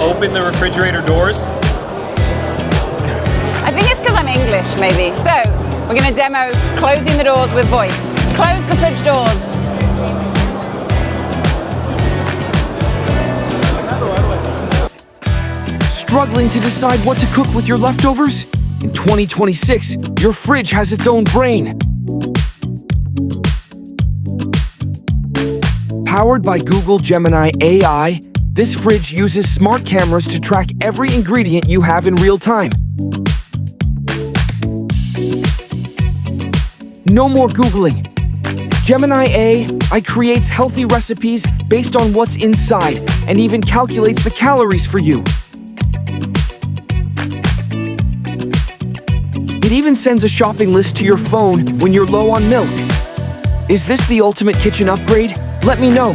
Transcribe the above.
open the refrigerator doors? I think it's because I'm English, maybe. So, we're going to demo closing the doors with voice. Close the fridge doors. Struggling to decide what to cook with your leftovers? In 2026, your fridge has its own brain. Powered by Google Gemini AI, this fridge uses smart cameras to track every ingredient you have in real time. No more Googling. Gemini AI creates healthy recipes based on what's inside and even calculates the calories for you. It even sends a shopping list to your phone when you're low on milk. Is this the ultimate kitchen upgrade? Let me know.